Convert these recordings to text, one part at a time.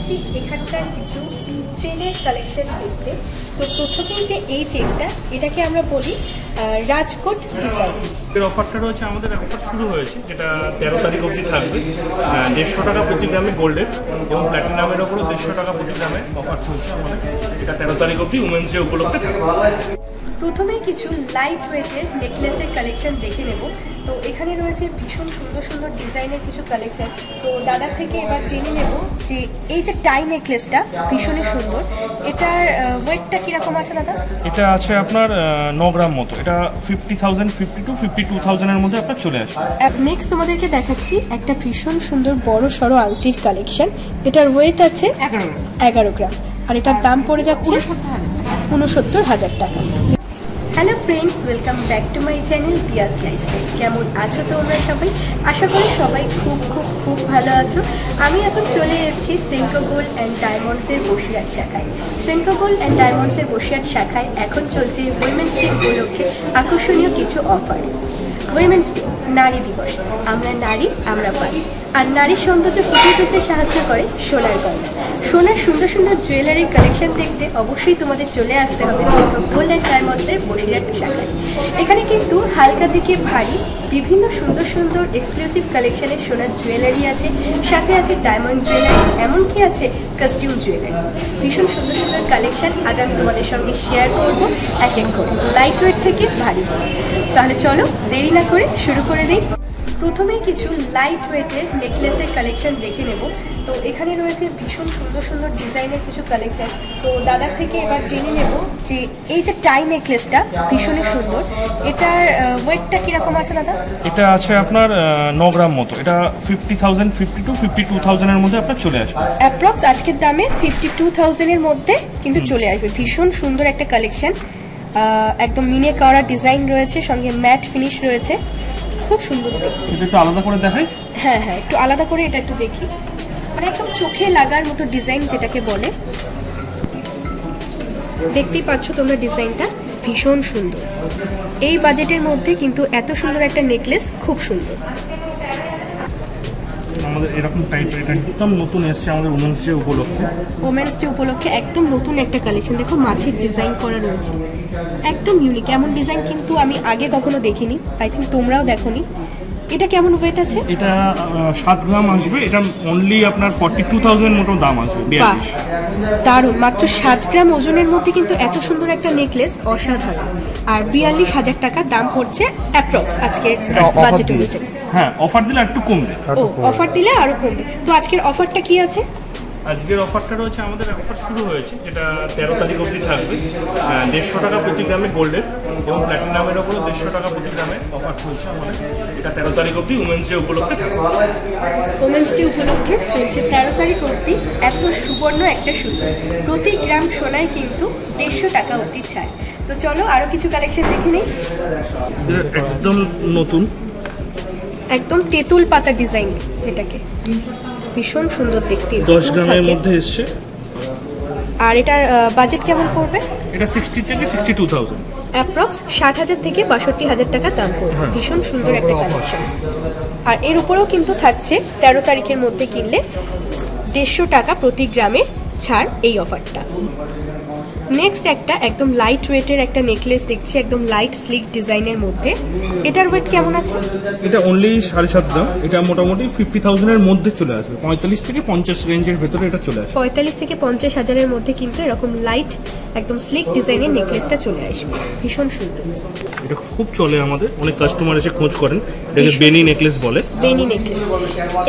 এসেছি এখানকার কিছু চেনের কালেকশন দেখতে। তো প্রথমেই যে এই চেনটা, এটাকে আমরা বলি রাজকোট ডিজাইন। এর অফারটা রয়েছে, আমাদের অফার শুরু হয়েছে, যেটা 13 তারিখ অবধি থাকবে। 150 টাকা প্রতি গ্রামে গোল্ডের এবং প্ল্যাটিনামের ওপরও 150 টাকা প্রতি গ্রামে অফার চলছে আমাদের। এটা 13 তারিখ অবধি উমেন্স ডে উপলক্ষে থাকবে। প্রথমেই কিছু লাইট ওয়েটের নেকলেসের কালেকশন দেখে নেব। তো এখানে রয়েছে ভীষণ সুন্দর সুন্দর ডিজাইনের কিছু কালেকশন। তো দাদার থেকে এবার জেনে নেব যে এই যে টাই নেকলেসটা ভীষণই সুন্দর, এটার ওয়েটটা কীরকম আছে দাদা? এটা আছে আপনার 9 গ্রাম মতো। এটা 50,000, 52,000 এর মধ্যে আপনার চলে আসবে। নেক্সট তোমাদেরকে দেখাচ্ছি একটা ভীষণ সুন্দর বড় সড়ো আংটির কালেকশন। এটার ওয়েট আছে 11 গ্রাম আর এটার দাম পড়ে যাচ্ছে 69,000 টাকা। Hello friends, welcome back to my channel দিয়াস লাইফস্টাইল। কেমন আছো তোমরা সবাই? আশা করি সবাই খুব খুব খুব ভালো আছো। আমি এখন চলে এসেছি সেনকো গোল্ড অ্যান্ড ডায়মন্ডসের বসিরহাট শাখায়। সেনকো গোল্ড অ্যান্ড ডায়মন্ডসের বসিরহাট শাখায় এখন চলছে উইমেন্স ডে উপলক্ষে আকর্ষণীয় কিছু অফার। উইমেন্স ডে, নারী দিবস। আমরা নারী, আমরা পারি। আর নারীর সৌন্দর্য ফুটিয়ে তুলতে সাহায্য করে সোনার গয়না। সোনার সুন্দর সুন্দর জুয়েলারির কালেকশন দেখতে অবশ্যই তোমাদের চলে আসতে হবে সেনকো গোল্ড অ্যান্ড ডায়মন্ডসের বসিরহাট শাখায়। এখানে কিন্তু হালকা থেকে ভারী বিভিন্ন সুন্দর সুন্দর এক্সক্লুসিভ কালেকশনের সোনার জুয়েলারি আছে, সাথে আছে ডায়মন্ড জুয়েলারি, এমনকি আছে কাস্টিউম জুয়েলারি। ভীষণ সুন্দর সুন্দর কালেকশন আজ আমি তোমাদের সঙ্গে শেয়ার করবো এক এক করে, লাইট ওয়েট থেকে ভারী। তাহলে চলো দেরি না করে শুরু করে দিই। প্রথমেই কিছু লাইট ওয়েটের নেকলেসের কালেকশন দেখে নেব। তো এখানে রয়েছে ভীষণ সুন্দর সুন্দর ডিজাইনের কিছু কালেকশন। তো দাদার থেকে এবার জেনে নেব যে এই যে টাই নেকলেসটা ভীষণই সুন্দর, এটার ওয়েটটা কীরকম আছে দাদা? এটা আছে আপনার 9 গ্রাম মতো। এটা 50,000, 52,000 এর মধ্যে আপনার চলে আসবে। অ্যাপ্রক্স আজকের দামে 52,000 এর মধ্যে কিন্তু চলে আসবে। ভীষণ সুন্দর একটা কালেকশন, একদম মিনে করা ডিজাইন রয়েছে, সঙ্গে ম্যাট ফিনিশ রয়েছে, খুব সুন্দর দেখতে। এটা একটু আলাদা করে দেখাই। হ্যাঁ হ্যাঁ, একটু আলাদা করে এটা একটু দেখি। মানে একদম চোখে লাগার মতো ডিজাইন যেটাকে বলে, দেখতেই পাচ্ছ তোমরা ডিজাইনটা ভীষণ সুন্দর। এই বাজেটের মধ্যে কিন্তু এত সুন্দর একটা নেকলেস খুব সুন্দর। আমাদের এরকম টাইপের এটা একদম নতুন এসেছে আমাদের উমেন্স ডে উপলক্ষে। উমেন্স ডে উপলক্ষে একদম নতুন একটা কালেকশন। দেখো মাছের ডিজাইন করা রয়েছে, একদম ইউনিক। এমন ডিজাইন কিন্তু আমি আগে কখনো দেখিনি, আই থিঙ্ক তোমরাও দেখোনি। এটা কেমন ওয়েট আছে? এটা 7 গ্রাম আসবে। এটা অনলি আপনার 42,000 মতো দাম আসবে। দারুণ, মাত্র 7 গ্রাম ওজনের মধ্যে কিন্তু এত সুন্দর একটা নেকলেস, অসাধারণ। আর 42,000 টাকা দাম পড়ছে অ্যাপ্রক্স আজকের বাজেট অনুযায়ী। হ্যাঁ, অফার দিলে একটু কমবে। ও, অফার দিলে আরো কমবে। তো আজকের অফারটা কি আছে? আজকের অফারটা রয়েছে, আমাদের অফার শুরু হয়েছে, যেটা 13 তারিখ অবধি থাকবে। 150 টাকা প্রতি গ্রামে গোল্ডের এবং প্ল্যাটিনামের ওপরও 150 টাকা প্রতি গ্রামে অফার চলছে আমাদের। এটা 13 তারিখ অবধি উমেন্স ডে উপলক্ষে থাকবে। উমেন্স ডে উপলক্ষে চলছে 13 তারিখ অবধি এত সুবর্ণ একটা সুযোগ। প্রতি গ্রাম সোনায় কিন্তু 150 টাকা অবধি ছাড়। তো চলো আরো কিছু কালেকশন দেখে নিই। একদম নতুন, একদম তেঁতুল পাতা ডিজাইন, যেটাকে ভীষণ সুন্দর দেখতে। 10 গ্রামের মধ্যে এসছে। আর এটার বাজেট কেমন পড়বে? এটা 60 থেকে 62,000, অ্যাপ্রক্স 60,000 থেকে 62,000 টাকা দাম পড়বে। ভীষণ সুন্দর একটা কালেকশন। আর এর উপরেও কিন্তু থাকছে 13 তারিখের মধ্যে কিনলে 150 টাকা প্রতি গ্রামে ছাড়, এই অফারটা। নেক্সট একটা একদম লাইট ওয়েটের একটা নেকলেস দেখছি, একদম লাইট স্লিক ডিজাইনের মধ্যে। এটার ওয়েট কেমন আছে? এটা অনলি 7.5 গ্রাম। এটা মোটামুটি 50,000 এর মধ্যে চলে আসবে। 45 থেকে 50 রেঞ্জের ভেতরে এটা চলে আসবে। 45 থেকে 50,000 এর মধ্যে কিন্তু এরকম লাইট একদম স্লিক ডিজাইনের নেকলেসটা চলে আসবে। ভীষণ সুন্দর, এটা খুব চলে আমাদের, অনেক কাস্টমার এসে খোঁজ করেন। এটাকে বেনি নেকলেস বলে। বেনি নেকলেস,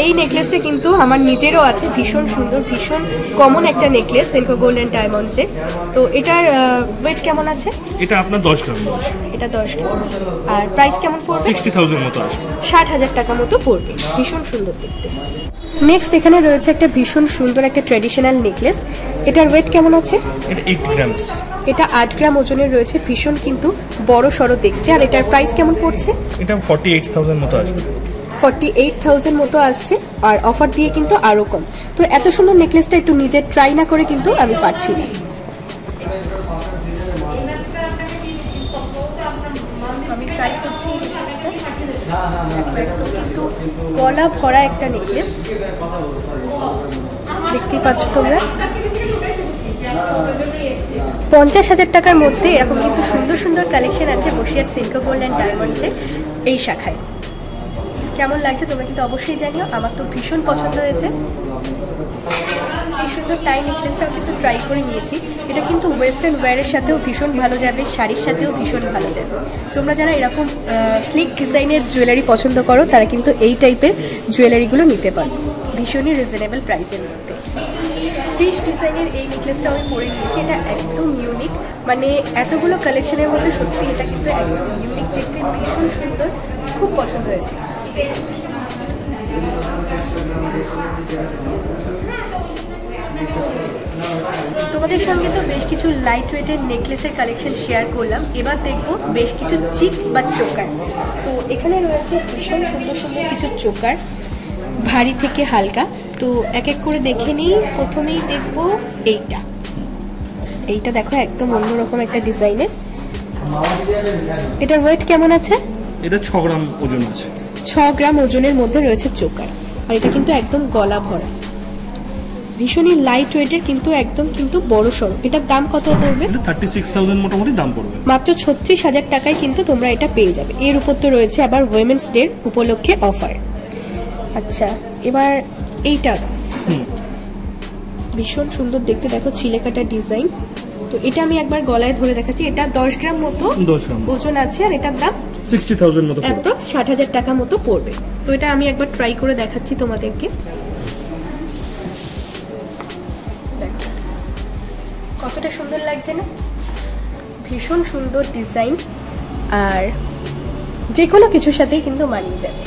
এই নেকলেসটা কিন্তু আমার নিজেরও আছে। ভীষণ সুন্দর, ভীষণ কমন একটা নেকলেস সেনকো গোল্ড অ্যান্ড ডায়মন্ডসের। তো এটার ওয়েট কেমন আছে? এটা আপনার 10 গ্রাম আছে। এটা 10 গ্রাম। আর প্রাইস কেমন পড়বে? 60,000 মতো আসবে। 60,000 টাকা মতো পড়বে। ভীষণ সুন্দর দেখতে। নেক্সট এখানে রয়েছে একটা ভীষণ সুন্দর একটা ট্র্যাডিশনাল নেকলেস। এটার ওয়েট কেমন আছে? এটা 8 গ্রাম। এটা 8 গ্রাম ওজনের রয়েছে, ভীষণ কিন্তু বড় সড়ো দেখতে। আর এটার প্রাইস কেমন পড়ছে? এটা 48,000 মতো আসবে। 48,000 মতো আসছে। আর অফার দিয়ে কিন্তু আরও কম। তো এত সুন্দর নেকলেসটা একটু নিজে ট্রাই না করে কিন্তু আমি পারছি না। আমি ট্রাই করছি কিন্তু গলা ভরা একটা নেকলেস, দেখতেই পাচ্ছ তোমরা। 50,000 টাকার মধ্যে এরকম কিন্তু সুন্দর সুন্দর কালেকশন আছে বসিরহাট সিনকো গোল্ড অ্যান্ড ডায়মন্ডসের এই শাখায়। কেমন লাগছে তোমরা কিন্তু অবশ্যই জানিও, আমার তো ভীষণ পছন্দ হয়েছে। এই সুন্দর টাই নেকলেসটাও কিন্তু ট্রাই করে নিয়েছি, এটা কিন্তু ওয়েস্টার্ন ওয়্যারের সাথেও ভীষণ ভালো যাবে, শাড়ির সাথেও ভীষণ ভালো যাবে। তোমরা যারা এরকম স্লিক ডিজাইনের জুয়েলারি পছন্দ করো তারা কিন্তু এই টাইপের জুয়েলারিগুলো নিতে পারো ভীষণই রিজনেবল প্রাইসের মধ্যে। ফিশ ডিজাইনের এই নেকলেসটা আমি পরে নিয়েছি, এটা একদম ইউনিক, মানে এতগুলো কালেকশনের মধ্যে সত্যি এটা কিন্তু একদম ইউনিক, দেখতে ভীষণ সুন্দর, খুব পছন্দ হয়েছে। তোমাদের সঙ্গে তো বেশ কিছু লাইট ওয়েটের নেকলেসের কালেকশন শেয়ার করলাম, এবার দেখবো বেশ কিছু চিক বা চোকার। তো এখানে রয়েছে ভীষণ সুন্দর সুন্দর কিছু চোকার, ভারী থেকে হালকা। তো এক এক করে দেখে নিই। প্রথমেই দেখবো এইটা দেখো একদম অন্যরকম একটা ডিজাইনের। এটার ওয়েট কেমন আছে? এটা 6 গ্রাম ওজন আছে। 6 গ্রাম ওজনের মধ্যে রয়েছে চোকার, আর এটা কিন্তু একদম গলা ভরা, ভীষণই লাইট ওয়েটের, কিন্তু একদম কিন্তু বড় সড়ো। এটার দাম কত পড়বে? 36,000 মোটামুটি দাম পড়বে। মাত্র 36,000 টাকায় কিন্তু তোমরা এটা পেয়ে যাবে। এর উপর তো রয়েছে আবার উইমেন্স ডে উপলক্ষে অফার। আচ্ছা, এবার এইটা ভীষণ সুন্দর দেখতে, দেখো ছিলে কাটা ডিজাইন। তো এটা আমি একবার গলায় ধরে দেখাচ্ছি, এটা 10 গ্রাম মতো ওজন আছে, আর এটার দাম 60,000 মতো, অ্যাপ্রক্স 60,000 টাকা মতো পড়বে। তো এটা আমি একবার ট্রাই করে দেখাচ্ছি তোমাদেরকে। কতটা সুন্দর লাগছে না, ভীষণ সুন্দর ডিজাইন, আর যে কোনো কিছুর সাথেই কিন্তু মানিয়ে যাবে।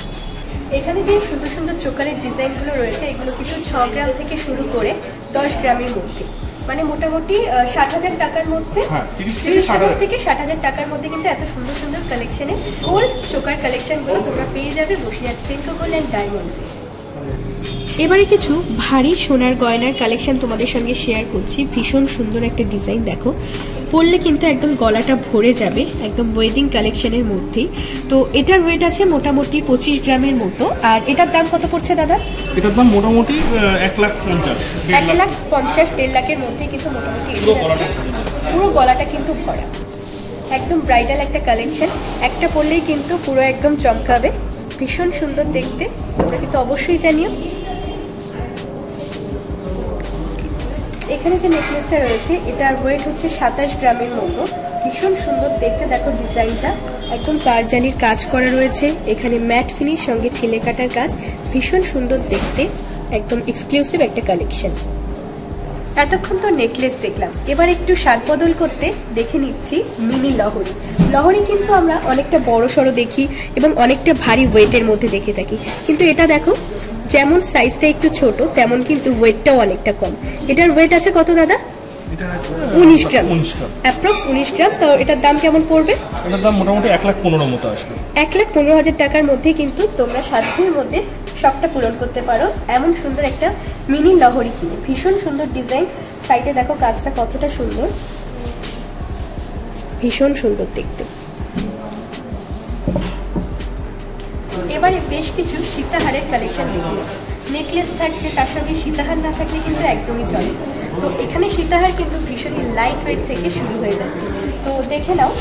এখানে যে সুন্দর সুন্দর চোকারের ডিজাইনগুলো রয়েছে এগুলো কিন্তু 6 গ্রাম থেকে শুরু করে 10 গ্রামের মধ্যে, মানে মোটামুটি 60,000 টাকার মধ্যে, 30,000 থেকে 60,000 টাকার মধ্যে কিন্তু এত সুন্দর সুন্দর কালেকশনে গোল্ড চোকার কালেকশনগুলো তোমরা পেয়ে যাবে বসিরহাট সিনকো গোল্ড অ্যান্ড ডায়মন্ডসে। এবারে কিছু ভারী সোনার গয়নার কালেকশন তোমাদের সঙ্গে শেয়ার করছি। ভীষণ সুন্দর একটা ডিজাইন, দেখো পরলে কিন্তু একদম গলাটা ভরে যাবে, একদম ওয়েডিং কালেকশনের মধ্যেই। তো এটার ওয়েট আছে মোটামুটি 25 গ্রামের মতো। আর এটার দাম কত পড়ছে দাদা? এটার দাম মোটামুটি 1,50,000, 1,50,000, 1.5 লাখের মধ্যে কিন্তু মোটামুটি পুরো গলাটা কিন্তু ভরা, একদম ব্রাইডাল একটা কালেকশন। একটা পরলেই কিন্তু পুরো একদম চমকাবে, ভীষণ সুন্দর দেখতে, তোমরা কিন্তু অবশ্যই জানিও। এখানে যে নেকলেসটা রয়েছে এটার ওয়েট হচ্ছে 27 গ্রামের মতো, ভীষণ সুন্দর দেখতে, দেখো ডিজাইনটা একদম তারজালির কাজ করা রয়েছে, এখানে ম্যাট ফিনিশ সঙ্গে ছিলে কাটার কাজ, ভীষণ সুন্দর দেখতে, একদম এক্সক্লুসিভ একটা কালেকশন। এতক্ষণ তো নেকলেস দেখলাম, এবার একটু সাজ বদল করতে দেখে নিচ্ছি মিনি লহরি। লহরি কিন্তু আমরা অনেকটা বড় সড়ো দেখি এবং অনেকটা ভারী ওয়েটের মধ্যে দেখে থাকি, কিন্তু এটা দেখো যেমন সাইজটা একটু ছোট তেমন কিন্তু ওয়েটটাও অনেকটা কম। এটার ওয়েট আছে কত দাদা? 19 গ্রাম, অ্যাপ্রক্স 19 গ্রাম। তো এটার দাম কেমন পড়বে? এটার দাম মোটামুটি 1,15,000 মতো আসবে। 1,15,000 টাকার মধ্যে কিন্তু তোমরা সাধ্যের মধ্যে সবটা পূরণ করতে পারো এমন সুন্দর একটা মিনি লহরি কিনে। ভীষণ সুন্দর ডিজাইন, সাইডে দেখো কাজটা কতটা সুন্দর, ভীষণ সুন্দর দেখতে। এবারে বেশ কিছু সীতাহারের কালেকশন দেখে নেব। নেকলেস থাকলে তার সঙ্গে সীতাহার না থাকলে কিন্তু একদমই চলে। তো এখানে সীতাহার কিন্তু ভীষণই লাইট ওয়েট থেকে শুরু হয়ে যাচ্ছে, তো দেখে নাও।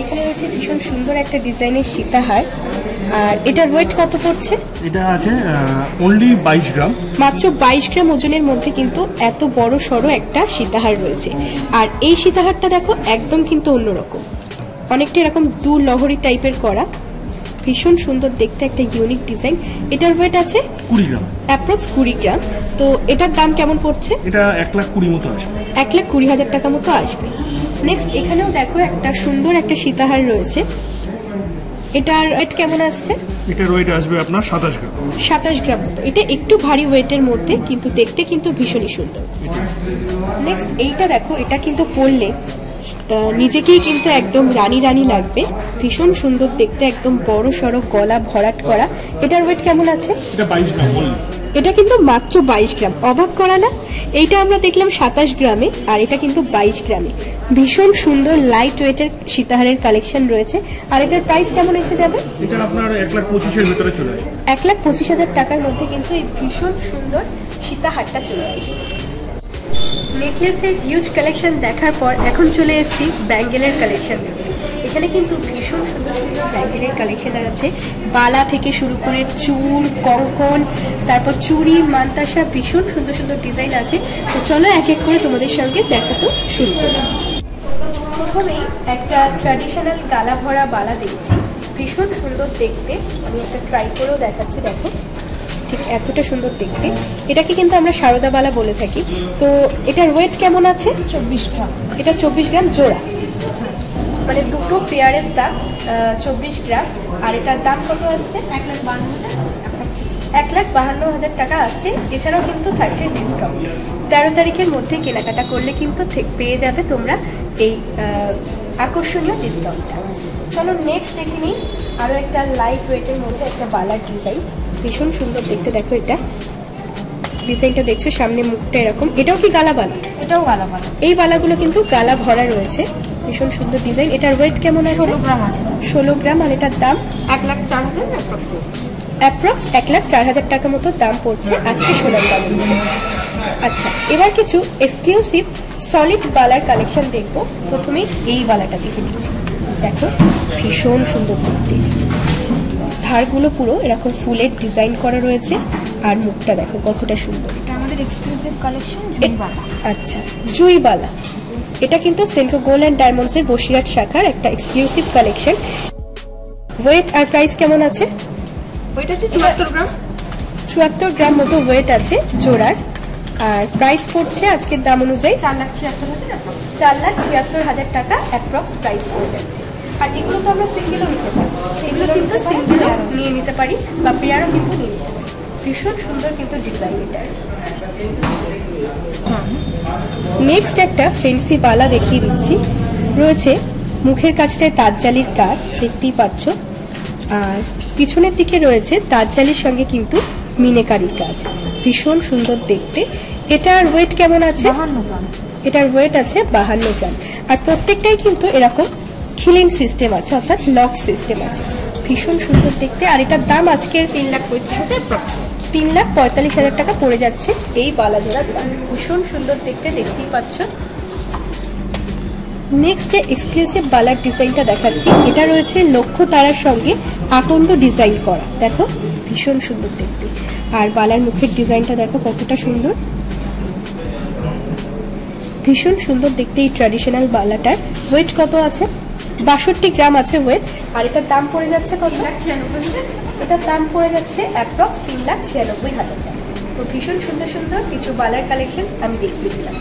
এখানে রয়েছে ভীষণ সুন্দর একটা ডিজাইনের সীতাহার, আর এটার ওয়েট কত পড়ছে? এটা আছে অনলি 22 গ্রাম, মাত্র 22 গ্রাম ওজনের মধ্যে কিন্তু এত বড় সড়ো একটা সীতাহার রয়েছে। আর এই সীতাহারটা দেখো একদম কিন্তু অন্যরকম, অনেকটা এরকম দু লহরি টাইপের করা, ভীষণ সুন্দর দেখতে একটা ইউনিক ডিজাইন। এটার ওয়েট আছে 20 গ্রাম, অ্যাপ্রক্স 20 গ্রাম। তো এটার দাম কেমন পড়ছে? এটা 1,20,000 মতো আসবে, 1,20,000 টাকা মতো আসবে। নেক্সট এখানেও দেখো একটা সুন্দর একটা সীতাহার রয়েছে, এটার ওয়েট কেমন আসছে? এটার ওয়েট আসবে আপনার 27 গ্রাম, 27 গ্রাম মতো। এটা একটু ভারী ওয়েটের মধ্যে, কিন্তু দেখতে কিন্তু ভীষণই সুন্দর। নেক্সট এইটা দেখো, এটা কিন্তু পরলে নিজেকেই কিন্তু একদম রানী রানী লাগবে, ভীষণ সুন্দর দেখতে, একদম বড় সড়ো গলা ভরাট করা। এটার ওয়েট কেমন আছে? এটা 22 গ্রাম বললি। এটা কিন্তু মাত্র 22 গ্রাম, অবাক করা না? এইটা আমরা দেখলাম 27 গ্রামে, আর এটা কিন্তু 22 গ্রামে। ভীষণ সুন্দর লাইট ওয়েটের সীতাহারের কালেকশন রয়েছে। আর এটার প্রাইস কেমন এসে যাবে? এটা আপনার 1,25,000 এর ভিতরে চলে আসবে, 1,25,000 টাকার মধ্যে কিন্তু এই ভীষণ সুন্দর সীতাহারটা চলে আসবে। নেকলেসের হিউজ কালেকশন দেখার পর এখন চলে এসেছি ব্যাঙ্গেলের কালেকশন দেখতে। এখানে কিন্তু ভীষণ সুন্দর সুন্দর ব্যাঙ্গেলের কালেকশন আছে, বালা থেকে শুরু করে চুল, কঙ্কন, তারপর চুড়ি, মান্তাসা, ভীষণ সুন্দর সুন্দর ডিজাইন আছে। তো চলো এক এক করে তোমাদের সঙ্গে দেখাতে শুরু করি। প্রথমেই একটা ট্র্যাডিশনাল গালা ভরা বালা দেখছি, ভীষণ সুন্দর দেখতে। আমি একটা ট্রাই করেও দেখাচ্ছি, দেখো ঠিক এতটা সুন্দর দেখতে। এটাকে কিন্তু আমরা সারদা বালা বলে থাকি। তো এটার ওয়েট কেমন আছে? 24 গ্রাম। এটা 24 গ্রাম জোড়া, মানে দুটো পেয়ারের দাম 24 গ্রাম। আর এটার দাম কত আসছে? 1,52,000 টাকা আসছে। এছাড়াও কিন্তু থাকছে ডিসকাউন্ট। 13 তারিখের মধ্যে কেনাকাটা করলে কিন্তু পেয়ে যাবে তোমরা এই আকর্ষণীয় ডিসকাউন্টটা। চলো নেক্সট দেখে নিই আরও একটা লাইট ওয়েটের মধ্যে একটা বালার ডিজাইন, ভীষণ সুন্দর দেখতে। দেখো এটা ডিজাইনটা দেখছো, সামনে মুখটা এরকম। এটাও কি গালা বালা? এটাও গালা বালা। এই বালাগুলো কিন্তু গালা ভরা রয়েছে, ভীষণ সুন্দর ডিজাইন। এটার ওয়েট কেমন আছে? 16 গ্রাম আছে। 16 গ্রাম। আর এটার দাম 1,04,000 অ্যাপ্রক্স 1,04,000 টাকা মতো দাম পড়ছে আজকে সোনার দাম অনুযায়ী। আচ্ছা, এবার কিছু এক্সক্লুসিভ সলিড বালার কালেকশন দেখবো। প্রথমেই এই বালাটা দেখে নিচ্ছি, দেখো ভীষণ সুন্দর দেখতে। ধারগুলো পুরো এরকম ফুলের ডিজাইন করা রয়েছে, আর মুখটা দেখো কতটা সুন্দর। এটা আমাদের এক্সক্লুসিভ কালেকশন বালা। আচ্ছা, জুই বালা। এটা কিন্তু সেন্ট্রো গোল্ড অ্যান্ড ডায়মন্ডসের বসিরহাট শাখার একটা এক্সক্লুসিভ কালেকশন। ওয়েট আর প্রাইস কেমন আছে? ওইটা হচ্ছে 74 গ্রাম। 74 গ্রাম মতো ওয়েট আছে জোড়ার। আর প্রাইস পড়ছে আজকের দাম অনুযায়ী 4,76,000 টাকা অ্যাপ্রক্স প্রাইস পড়ে যাচ্ছে। আর এগুলো তো আমরা সিঙ্গেলও নিতে পারি, এগুলো কিন্তু সিঙ্গেলও নিয়ে নিতে পারি বা পেয়ারও কিন্তু নিয়ে নিতে পারি। ভীষণ সুন্দর কিন্তু ডিজাইন এটা। নেক্সট একটা ফেন্সি বালা দেখিয়ে দিচ্ছি। রয়েছে মুখের কাছটায় তাঁতজালির কাজ, দেখতেই পাচ্ছ। আর পিছনের দিকে রয়েছে তাঁতজালির সঙ্গে কিন্তু মিনেকারির কাজ, ভীষণ সুন্দর দেখতে। এটার ওয়েট কেমন আছে? 52 গ্রাম। এটার ওয়েট আছে 52 গ্রাম। আর প্রত্যেকটাই কিন্তু এরকম খিলিং সিস্টেম আছে, অর্থাৎ লক সিস্টেম আছে, ভীষণ সুন্দর দেখতে। আর এটার দাম আজকের 3,45,000 টাকা পড়ে যাচ্ছে এই বালা জোড়ার দাম। ভীষণ সুন্দর দেখতে, দেখতেই পাচ্ছ। নেক্সট যে এক্সক্লুসিভ বালার ডিজাইনটা দেখাচ্ছি, এটা রয়েছে লক্ষ্য তারার সঙ্গে আকন্দ ডিজাইন করা, দেখো ভীষণ সুন্দর দেখতে। আর বালার মুখের ডিজাইনটা দেখো কতটা সুন্দর, ভীষণ সুন্দর দেখতে এই ট্র্যাডিশনাল বালাটার। ওয়েট কত আছে? 62 গ্রাম আছে ওয়েট। আর এটার দাম পড়ে যাচ্ছে কত? 3,96,000। এটার দাম পড়ে যাচ্ছে অ্যাপ্রক্স 3,96,000 টাকা। তো ভীষণ সুন্দর সুন্দর কিছু বালার কালেকশন আমি দেখিয়ে দিলাম।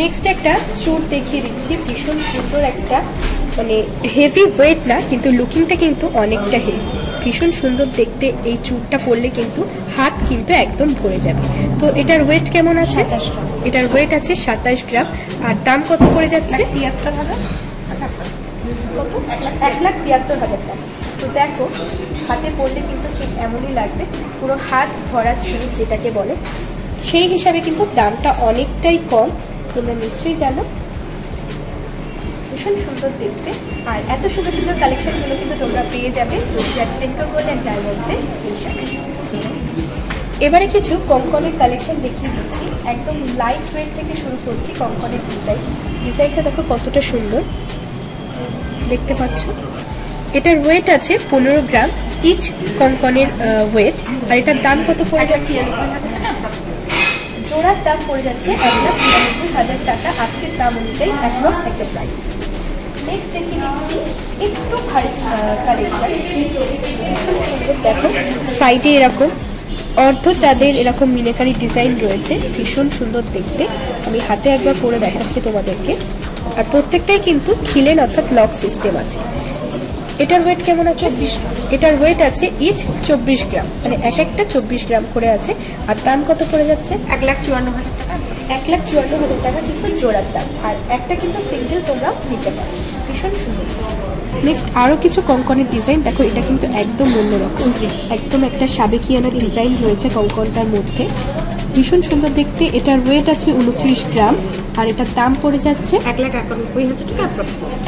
নেক্সট একটা চুড় দেখিয়ে দিচ্ছি, ভীষণ সুন্দর একটা, মানে হেভি ওয়েট না, কিন্তু লুকিংটা কিন্তু অনেকটা হেভি, ভীষণ সুন্দর দেখতে। এই চুড়টা পরলে কিন্তু হাত কিন্তু একদম ভরে যাবে। তো এটার ওয়েট কেমন আছে? 27 গ্রাম। এটার ওয়েট আছে 27 গ্রাম। আর দাম কত পড়ে যাচ্ছে? 1,73,000। কত? 1,73,000 টাকা। তো দেখো হাতে পরলে কিন্তু ঠিক এমনই লাগবে, পুরো হাত ভরা চুড় যেটাকে বলে, সেই হিসাবে কিন্তু দামটা অনেকটাই কম, তোমরা নিশ্চয়ই জানো। ভীষণ সুন্দর দেখতে। আর এত সুন্দর সুন্দর কালেকশনগুলো কিন্তু তোমরা পেয়ে যাবে সেন্ট্রো গোল্ড অ্যান্ড ডায়মন্ডসের এই শাখায়। এবারে কিছু কঙ্কনের কালেকশন দেখিয়ে দিচ্ছি, একদম লাইট ওয়েট থেকে শুরু করছি। কঙ্কনের ডিজাইনটা দেখো কতটা সুন্দর দেখতে পাচ্ছ। এটার ওয়েট আছে 15 গ্রাম ইচ কঙ্কনের ওয়েট। আর এটার দাম কত পড়ে যাচ্ছে? জোড়ার দাম পড়ে যাচ্ছে 1,93,000 টাকা আজকের দাম অনুযায়ী অ্যাপ্রক্স একটা প্রাইস। নেক্সট দেখে নিচ্ছি একটু ভারী কালেকশন, সুন্দর দেখো সাইডে এরকম অর্ধ চাঁদের এরকম মিনাকারি ডিজাইন রয়েছে, ভীষণ সুন্দর দেখতে। আমি হাতে একবার পরে দেখাচ্ছি তোমাদেরকে। আর প্রত্যেকটাই কিন্তু খিলেন অর্থাৎ লক সিস্টেম আছে। এটার ওয়েট কেমন আছে? 24 গ্রাম। এটার ওয়েট আছে ইচ 24 গ্রাম, মানে এক একটা 24 গ্রাম করে আছে। আর দাম কত পড়ে যাচ্ছে? 1,54,000 টাকা। 1,54,000 টাকা কিন্তু জোড়ার দাম। আর একটা কিন্তু সিঙ্গেল তোমরা নিতে পারো, ভীষণ সুন্দর। নেক্সট আরও কিছু কঙ্কনের ডিজাইন দেখো, এটা কিন্তু একদম অন্যরকম, একদম একটা সাবেকিয়ানা ডিজাইন রয়েছে কঙ্কনটার মধ্যে, ভীষণ সুন্দর দেখতে। এটার ওয়েট আছে 29 গ্রাম। আর এটার দাম পড়ে যাচ্ছে 1,91,000 টাকা।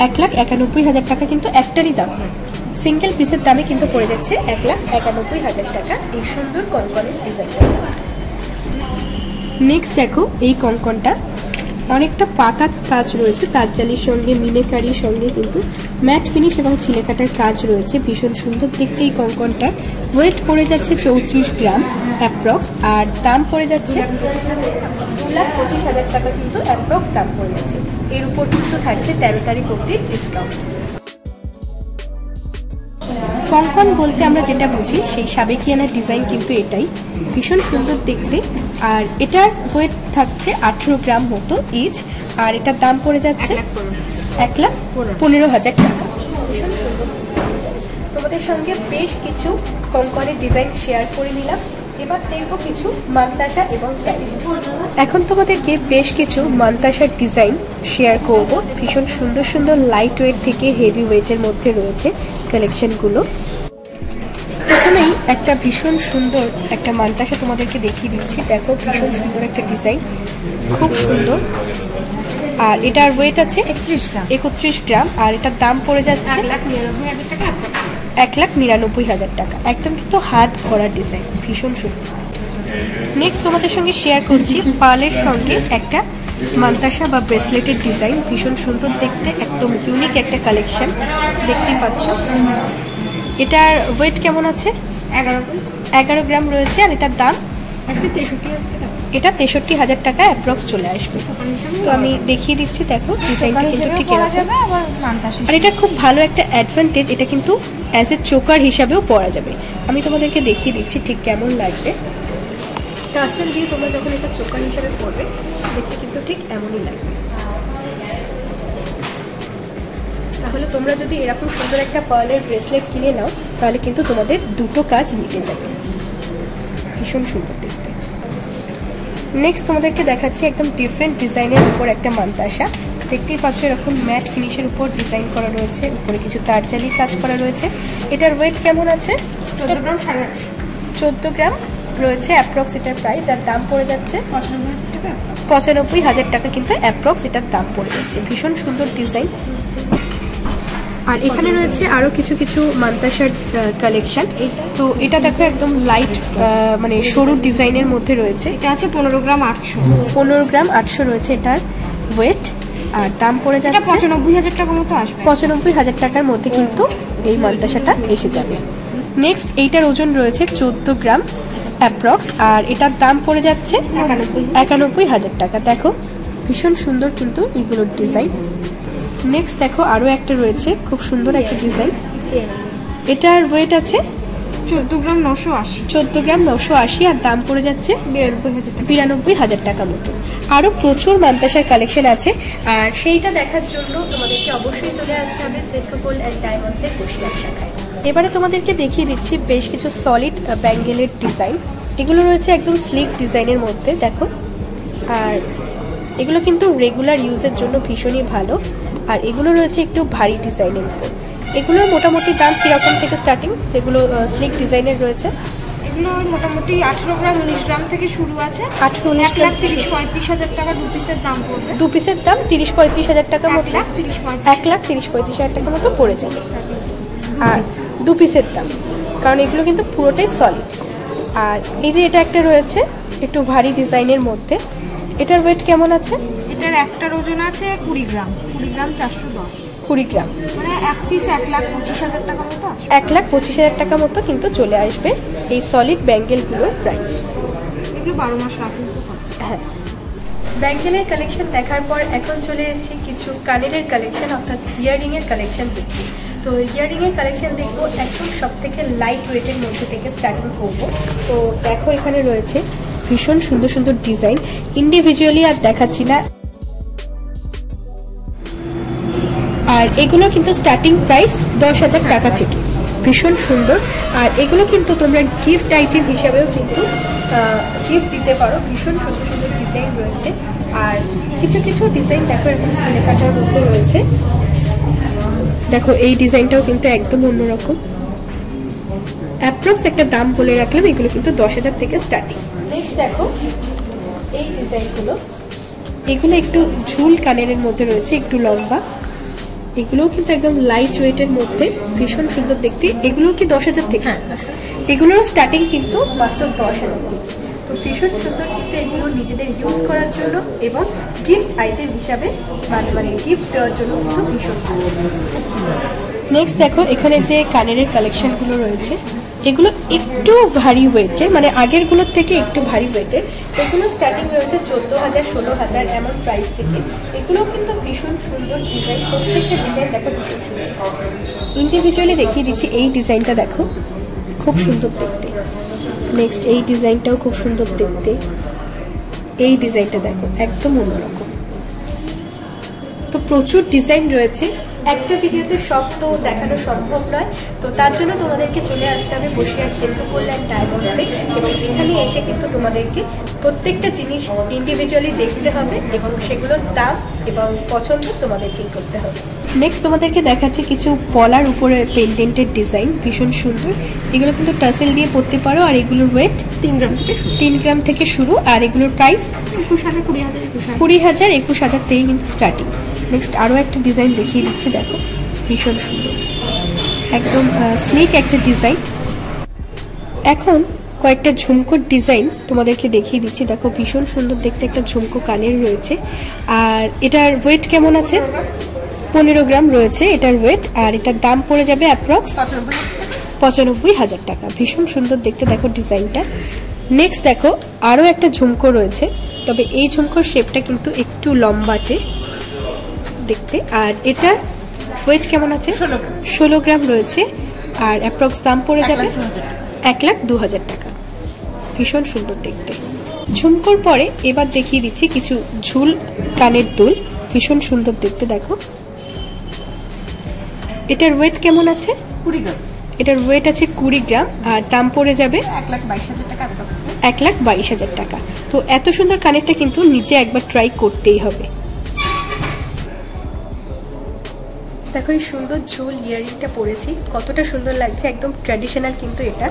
1,91,000 টাকা কিন্তু একটারই দাম, সিঙ্গেল পিসের দামে কিন্তু পড়ে যাচ্ছে 1,91,000 টাকা এই সুন্দর কনকনের ডিজাইনটা। নেক্সট দেখো এই কঙ্কনটা অনেকটা পাকা কাজ রয়েছে, তারজালির সঙ্গে মিনেকারির সঙ্গে কিন্তু ম্যাট ফিনিশ এবং ছিলে কাটার কাজ রয়েছে। ভীষণ সুন্দর দেখতে এই কঙ্কনটা। ওয়েট পড়ে যাচ্ছে 34 গ্রাম অ্যাপ্রক্স, আর দাম পড়ে যাচ্ছে 2,25,000 টাকা কিন্তু অ্যাপ্রক্স দাম পড়ে যাচ্ছে। এর উপর কিন্তু থাকছে 13 তারিখ অবধি ডিসকাউন্ট। কঙ্কন বলতে আমরা যেটা বুঝি সেই সাবেকিয়ানা ডিজাইন কিন্তু এটাই, ভীষণ সুন্দর দেখতে। আর এটার ওয়েট থাকছে 18 গ্রাম মতো ইচ, আর এটার দাম পড়ে যাচ্ছে 1,15,000 টাকা। ভীষণ সুন্দর। তোমাদের সঙ্গে বেশ কিছু কঙ্কনের ডিজাইন শেয়ার করে নিলাম। এবার দেখবো কিছু মান্তাসা এবং প্যারিস। এখন তোমাদেরকে বেশ কিছু মান্তাসার ডিজাইন শেয়ার করব। ভীষণ সুন্দর সুন্দর লাইট ওয়েট থেকে হেভি ওয়েটের মধ্যে রয়েছে কালেকশনগুলো। প্রথমেই একটা ভীষণ সুন্দর একটা মান্তাসা তোমাদেরকে দেখিয়ে দিচ্ছি। দেখো ভীষণ সুন্দর একটা ডিজাইন, খুব সুন্দর। আর এটার ওয়েট আছে 31 গ্রাম, আর এটার দাম পড়ে যাচ্ছে 1,99,000 টাকা। একদম কিন্তু হাত ভরা ডিজাইন, ভীষণ সুন্দর। নেক্সট তোমাদের সঙ্গে শেয়ার করছি পার্লের সঙ্গে একটা মান্তাসা বা ব্রেসলেটের ডিজাইন। ভীষণ সুন্দর দেখতে, একদম ইউনিক একটা কালেকশন, দেখতেই পাচ্ছ। এটার ওয়েট কেমন আছে? 11 গ্রাম রয়েছে, আর এটার দাম এটা 63,000 টাকা অ্যাপ্রক্স চলে আসবে। তো আমি দেখিয়ে দিচ্ছি, দেখো ডিজাইনটা কিন্তু ঠিক এরকম। আর এটা খুব ভালো একটা অ্যাডভান্টেজ, এটা কিন্তু অ্যাজ এ চোকার হিসাবেও পরা যাবে। আমি তোমাদেরকে দেখিয়ে দিচ্ছি ঠিক কেমন লাগবে। টাসেল দিয়ে তোমরা যখন এটা চোকার হিসাবে পরবে দেখতে কিন্তু ঠিক এমনই লাগবে। তাহলে তোমরা যদি এরকম সুন্দর একটা পার্লের ব্রেসলেট কিনে নাও তাহলে কিন্তু তোমাদের দুটো কাজ মিটে যাবে। ভীষণ সুন্দর দেখতে। নেক্সট তোমাদেরকে দেখাচ্ছি একদম ডিফারেন্ট ডিজাইনের উপর একটা মান্তাসা। দেখতেই পাচ্ছ এরকম ম্যাট ফিনিশের উপর ডিজাইন করা রয়েছে, উপরে কিছু তারজালি কাজ করা রয়েছে। এটার ওয়েট কেমন আছে? 14 গ্রাম রয়েছে অ্যাপ্রক্স এটার প্রাইস, আর দাম পড়ে যাচ্ছে 95,000 টাকা কিন্তু অ্যাপ্রক্স এটার দাম পড়ে যাচ্ছে। ভীষণ সুন্দর ডিজাইন। আর এখানে রয়েছে আরও কিছু কিছু মান্তাসার কালেকশন। তো এটা দেখো একদম লাইট মানে সরু ডিজাইনের মধ্যে রয়েছে। এটা আছে 15 গ্রাম 800 রয়েছে এটার ওয়েট, আর দাম পড়ে যাচ্ছে 95,000 টাকার মতো আসবে। 95,000 টাকার মধ্যে কিন্তু এই মান্তাসাটা এসে যাবে। নেক্সট এইটার ওজন রয়েছে 14 গ্রাম অ্যাপ্রক্স, আর এটার দাম পড়ে যাচ্ছে 91,000 টাকা। দেখো ভীষণ সুন্দর কিন্তু এগুলোর ডিজাইন। নেক্সট দেখো আরও একটা রয়েছে খুব সুন্দর একটা ডিজাইন। এটার ওয়েট আছে 14 গ্রাম 980, আর দাম পড়ে যাচ্ছে 92,000 টাকা মতো। আরও প্রচুর মান্তাসার কালেকশন আছে, আর সেইটা দেখার জন্য তোমাদেরকে অবশ্যই চলে আসতে হবে সেটকো গোল্ড অ্যান্ড ডায়মন্ডসের বসিরহাট শাখায়। এবারে তোমাদেরকে দেখিয়ে দিচ্ছি বেশ কিছু সলিড ব্যাঙ্গেলের ডিজাইন। এগুলো রয়েছে একদম স্লিক ডিজাইনের মধ্যে, দেখো। আর এগুলো কিন্তু রেগুলার ইউজের জন্য ভীষণই ভালো। আর এগুলো রয়েছে একটু ভারী ডিজাইনের উপর। এগুলোর মোটামুটি দাম কীরকম থেকে স্টার্টিং? যেগুলো স্লিক ডিজাইনের রয়েছে এগুলো মোটামুটি 18 গ্রাম 19 গ্রাম থেকে শুরু আছে। 1,30,000-35,000 টাকা দু পিসের দাম পড়বে। দু পিসের দাম 30-35,000 টাকার মতো, 1,30,000-35,000 টাকার মতো পড়ে যাবে। আর দু পিসের দাম, কারণ এগুলো কিন্তু পুরোটাই সলিড। আর এই যে এটা একটা রয়েছে একটু ভারী ডিজাইনের মধ্যে, এটার ওয়েট কেমন আছে? এটার একটার ওজন আছে 20 গ্রাম 410, 20 গ্রাম, মানে এক পিস 1,25,000 টাকা মতো। 1,25,000 টাকা মতো কিন্তু চলে আসবে এই সলিড ব্যাঙ্গেলগুলোর প্রাইস। এগুলো 12 মাস রাখুন। হ্যাঁ, ব্যাঙ্গেলের কালেকশন দেখার পর এখন চলে এসেছি কিছু কানেরের কালেকশন, অর্থাৎ ইয়াররিংয়ের কালেকশন দেখি। তো ইয়াররিংয়ের কালেকশন দেখবো একদম সব থেকে লাইট ওয়েটের মধ্যে থেকে স্টার্টিং করবো। তো দেখো এখানে রয়েছে ভীষণ সুন্দর সুন্দর ডিজাইন, ইন্ডিভিজুয়ালি আর দেখাচ্ছি না। আর এগুলো কিন্তু স্টার্টিং প্রাইস 10,000 টাকা থেকে, ভীষণ সুন্দর। আর এগুলো কিন্তু তোমরা গিফট আইটেম হিসাবেও কিন্তু গিফট দিতে পারো। ভীষণ সুন্দর সুন্দর ডিজাইন রয়েছে। আর কিছু কিছু ডিজাইন দেখো এরকম ছিলে কাটার মধ্যে রয়েছে। দেখো এই ডিজাইনটাও কিন্তু একদম অন্যরকম। অ্যাপ্রক্স একটা দাম বলে রাখলাম, এগুলো কিন্তু 10,000 থেকে স্টার্টিং। নেক্সট দেখো এই ডিজাইনগুলো, এগুলো একটু ঝুল কানের মধ্যে রয়েছে, একটু লম্বা। এগুলোও কিন্তু একদম লাইট ওয়েটের মধ্যে, ভীষণ সুন্দর দেখতে। এগুলো কি 10,000 থেকে? এগুলোর স্টার্টিং কিন্তু মাত্র 10,000 থেকে। তো ভীষণ ভীষণ সুন্দর কিন্তু এগুলো নিজেদের ইউজ করার জন্য এবং গিফট আইটেম হিসাবে মানে গিফট দেওয়ার জন্য কিন্তু ভীষণ ভালো। নেক্সট দেখো এখানে যে কানের কালেকশনগুলো রয়েছে এগুলো একটু ভারী ওয়েটের, মানে আগেরগুলোর থেকে একটু ভারী ওয়েটের। এগুলো স্টার্টিং রয়েছে 14,000 16,000 এমন প্রাইস থেকে। এগুলো কিন্তু ভীষণ সুন্দর ডিজাইন, প্রত্যেকটা ডিজাইন দেখো ভীষণ সুন্দর। ইন্ডিভিজুয়ালি দেখিয়ে দিচ্ছি, এই ডিজাইনটা দেখো খুব সুন্দর দেখতে। নেক্সট এই ডিজাইনটাও খুব সুন্দর দেখতে। এই ডিজাইনটা দেখো একদম অন্যরকম। তো প্রচুর ডিজাইন রয়েছে, একটা ভিডিওতে সব তো দেখানো সম্ভব নয়, তো তার জন্য তোমাদেরকে চলে আসতে হবে বসিরহাট সেন্টু গোল্ড অ্যান্ড ডায়মন্ডসে, এবং এখানে এসে কিন্তু তোমাদেরকে প্রত্যেকটা জিনিস ইন্ডিভিজুয়ালি দেখতে হবে এবং সেগুলোর দাম এবং পছন্দ তোমাদেরকেই করতে হবে। নেক্সট তোমাদেরকে দেখাচ্ছি কিছু পলার উপরে পেন্ডেন্টের ডিজাইন, ভীষণ সুন্দর। এগুলো কিন্তু টাসেল দিয়ে পরতে পারো, আর এগুলোর ওয়েট 3 গ্রাম থেকে শুরু, আর এগুলোর প্রাইস 20,000 21,000 থেকে কিন্তু স্টার্টিং। নেক্সট আরও একটা ডিজাইন দেখিয়ে দিচ্ছি, দেখো ভীষণ সুন্দর, একদম স্লিক একটা ডিজাইন। এখন কয়েকটা ঝুমকোর ডিজাইন তোমাদেরকে দেখিয়ে দিচ্ছি, দেখো ভীষণ সুন্দর দেখতে একটা ঝুমকো কানের রয়েছে। আর এটার ওয়েট কেমন আছে? 15 গ্রাম রয়েছে এটার ওয়েট, আর এটার দাম পড়ে যাবে অ্যাপ্রক্স 95,000 টাকা। ভীষণ সুন্দর দেখতে দেখো ডিজাইনটা। নেক্সট দেখো আরও একটা ঝুমকো রয়েছে, তবে এই ঝুমকোর শেপটা কিন্তু একটু লম্বাটে দেখতে, আর এটার ওয়েট কেমন আছে? 16 গ্রাম রয়েছে, আর অ্যাপ্রক্স দাম পড়ে যাবে 1,02,000 টাকা। ভীষণ সুন্দর দেখতে। ঝুমকোর পরে এবার দেখিয়ে দিচ্ছি কিছু ঝুল কানের দুল, ভীষণ সুন্দর দেখতে দেখো। এটার ওয়েট কেমন আছে? 20 গ্রাম। এটার ওয়েট আছে 20 গ্রাম, আর দাম পড়ে যাবে 1,22,000 টাকা। 1,22,000 টাকা। তো এত সুন্দর কানেরটা কিন্তু নিজে একবার ট্রাই করতেই হবে। দেখো এই সুন্দর ঝুল ইয়ারিংটা পরেছি, কতটা সুন্দর লাগছে, একদম ট্র্যাডিশনাল কিন্তু এটা।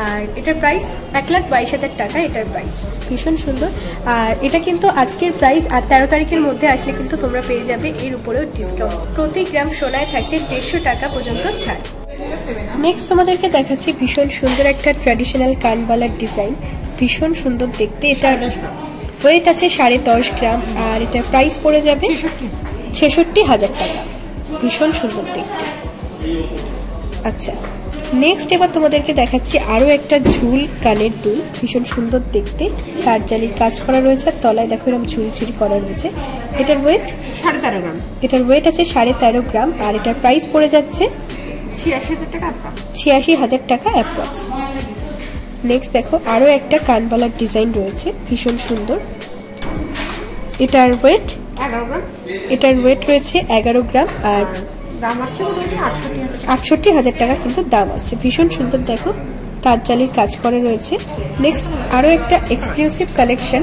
আর এটার প্রাইস 1,22,000 টাকা এটার প্রাইস, ভীষণ সুন্দর। আর এটা কিন্তু আজকের প্রাইস, আর 13 তারিখের মধ্যে আসলে কিন্তু তোমরা পেয়ে যাবে এর উপরেও ডিসকাউন্ট। প্রতি গ্রাম সোনায় থাকছে 150 টাকা পর্যন্ত ছাড়। নেক্সট তোমাদেরকে দেখাচ্ছি ভীষণ সুন্দর একটা ট্র্যাডিশনাল কানবালার ডিজাইন, ভীষণ সুন্দর দেখতে। এটা ওয়েট আছে 10.5 গ্রাম, আর এটার প্রাইস পড়ে যাবে 66,000 টাকা। ভীষণ সুন্দর দেখতে। আচ্ছা নেক্সট এবার তোমাদেরকে দেখাচ্ছি আরও একটা ঝুল কানের দুল, ভীষণ সুন্দর দেখতে। তার জালির কাজ করা রয়েছে, আর তলায় দেখো এরকম ঝুড়ি ঝুড়ি করা রয়েছে। এটার ওয়েট 13.5 গ্রাম। এটার ওয়েট আছে 13.5 গ্রাম, আর এটার প্রাইস পড়ে যাচ্ছে 86,000 টাকা অ্যাপ্রক্স। নেক্সট দেখো আরও একটা কানবালার ডিজাইন রয়েছে, ভীষণ সুন্দর। এটার ওয়েট 11 গ্রাম। এটার ওয়েট রয়েছে 11 গ্রাম, আর দাম আসছে 68,000 টাকা কিন্তু দাম আসছে। ভীষণ সুন্দর দেখো, তার জালির কাজ করা রয়েছে। নেক্সট আরও একটা এক্সক্লুসিভ কালেকশন,